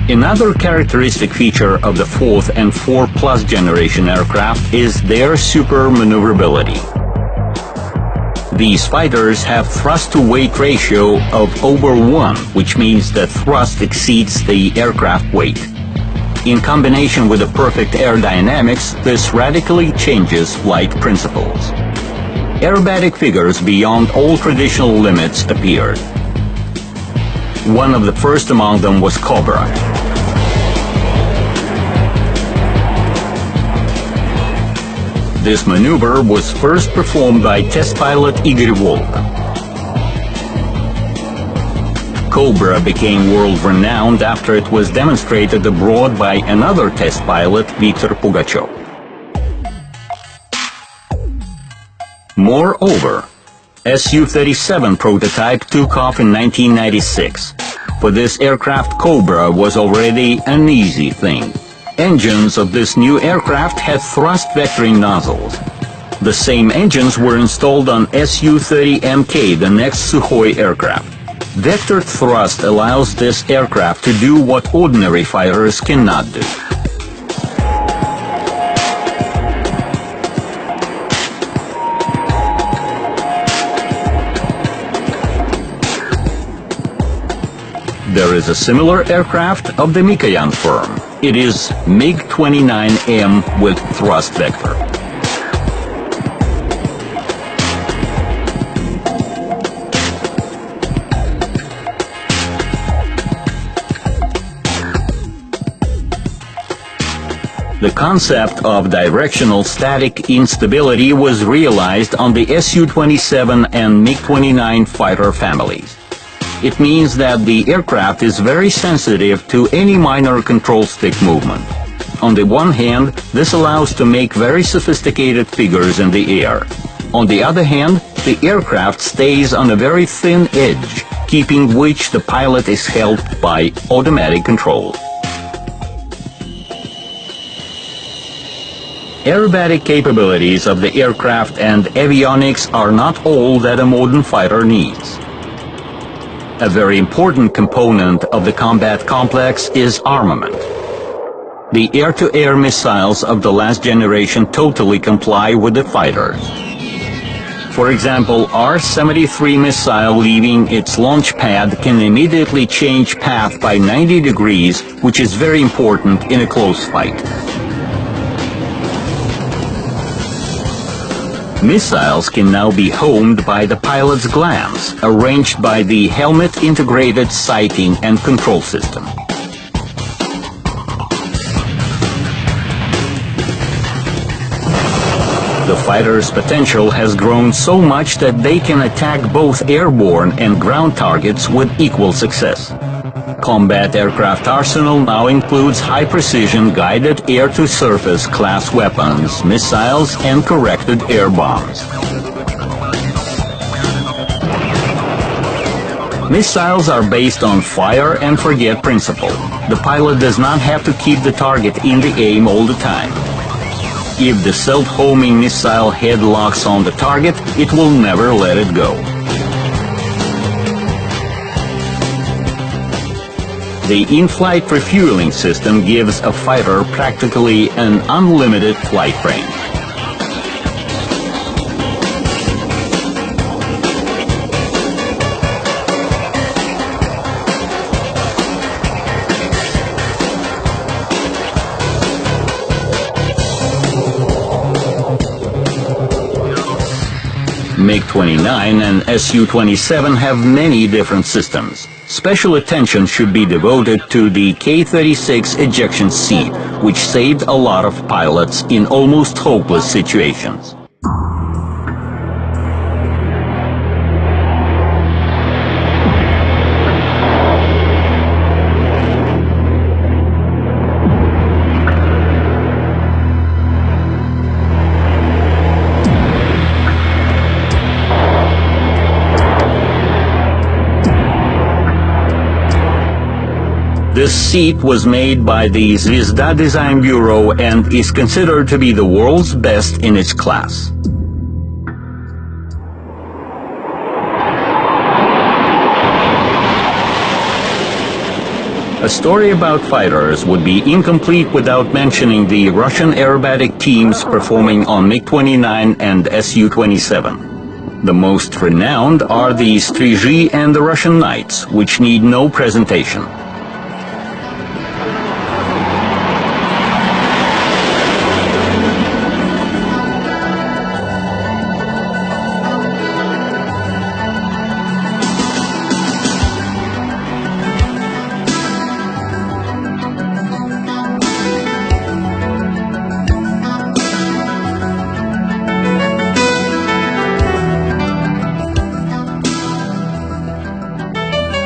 Another characteristic feature of the 4th and 4 Plus generation aircraft is their super maneuverability. These fighters have thrust-to-weight ratio of over 1, which means that thrust exceeds the aircraft weight. In combination with the perfect aerodynamics, this radically changes flight principles. Aerobatic figures beyond all traditional limits appeared. One of the first among them was Cobra. This maneuver was first performed by test pilot Igor Volk. Cobra became world-renowned after it was demonstrated abroad by another test pilot, Viktor Pugachev. Moreover, Su-37 prototype took off in 1996. For this aircraft, Cobra was already an easy thing. Engines of this new aircraft had thrust vectoring nozzles. The same engines were installed on Su-30MK, the next Sukhoi aircraft. Vectored thrust allows this aircraft to do what ordinary fighters cannot do. There is a similar aircraft of the Mikoyan firm. It is MiG-29M with thrust vector. The concept of directional static instability was realized on the Su-27 and MiG-29 fighter families. It means that the aircraft is very sensitive to any minor control stick movement. On the one hand, this allows to make very sophisticated figures in the air. On the other hand, the aircraft stays on a very thin edge, keeping which the pilot is helped by automatic control. Aerobatic capabilities of the aircraft and avionics are not all that a modern fighter needs. A very important component of the combat complex is armament. The air-to-air missiles of the last generation totally comply with the fighters. For example, R-73 missile leaving its launch pad can immediately change path by 90 degrees, which is very important in a close fight. Missiles can now be homed by the pilot's glance, arranged by the helmet-integrated sighting and control system. The fighter's potential has grown so much that they can attack both airborne and ground targets with equal success. Combat aircraft arsenal now includes high-precision guided air-to-surface class weapons, missiles, and corrected air bombs. Missiles are based on fire-and-forget principle. The pilot does not have to keep the target in the aim all the time. If the self-homing missile head locks on the target, it will never let it go. The in-flight refueling system gives a fighter practically an unlimited flight range. MiG-29 and Su-27 have many different systems. Special attention should be devoted to the K-36 ejection seat, which saved a lot of pilots in almost hopeless situations. This seat was made by the Zvezda Design Bureau and is considered to be the world's best in its class. A story about fighters would be incomplete without mentioning the Russian aerobatic teams performing on MiG-29 and Su-27. The most renowned are the Strizhi and the Russian Knights, which need no presentation.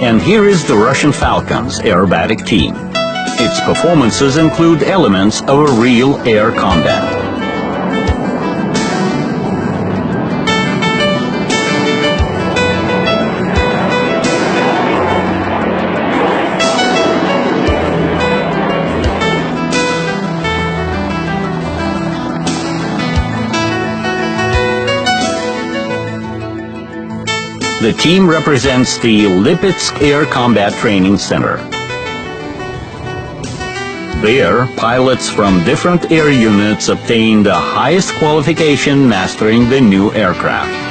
And here is the Russian Falcons aerobatic team. Its performances include elements of a real air combat. The team represents the Lipetsk Air Combat Training Center. There, pilots from different air units obtain the highest qualification mastering the new aircraft.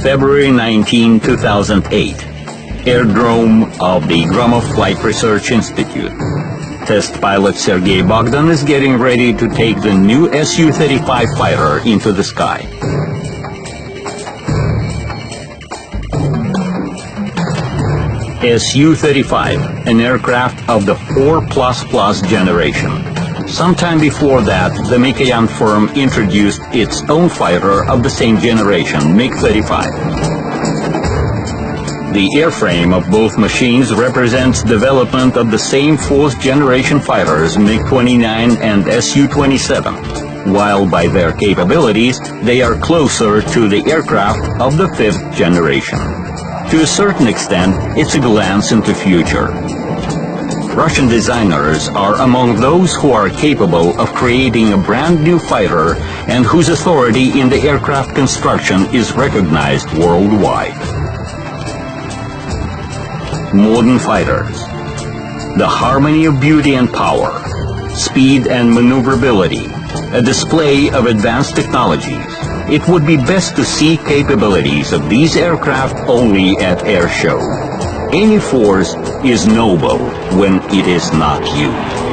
February 19, 2008. Airdrome of the Gromov Flight Research Institute. Test pilot Sergei Bogdan is getting ready to take the new Su-35 fighter into the sky. Su-35, an aircraft of the 4++ generation. Sometime before that, the Mikoyan firm introduced its own fighter of the same generation, MiG-35. The airframe of both machines represents development of the same fourth-generation fighters, MiG-29 and Su-27, while by their capabilities, they are closer to the aircraft of the fifth generation. To a certain extent, it's a glance into future. Russian designers are among those who are capable of creating a brand new fighter and whose authority in the aircraft construction is recognized worldwide. Modern fighters. The harmony of beauty and power, speed and maneuverability, a display of advanced technologies. It would be best to see capabilities of these aircraft only at air show. Any force is noble when it is not used.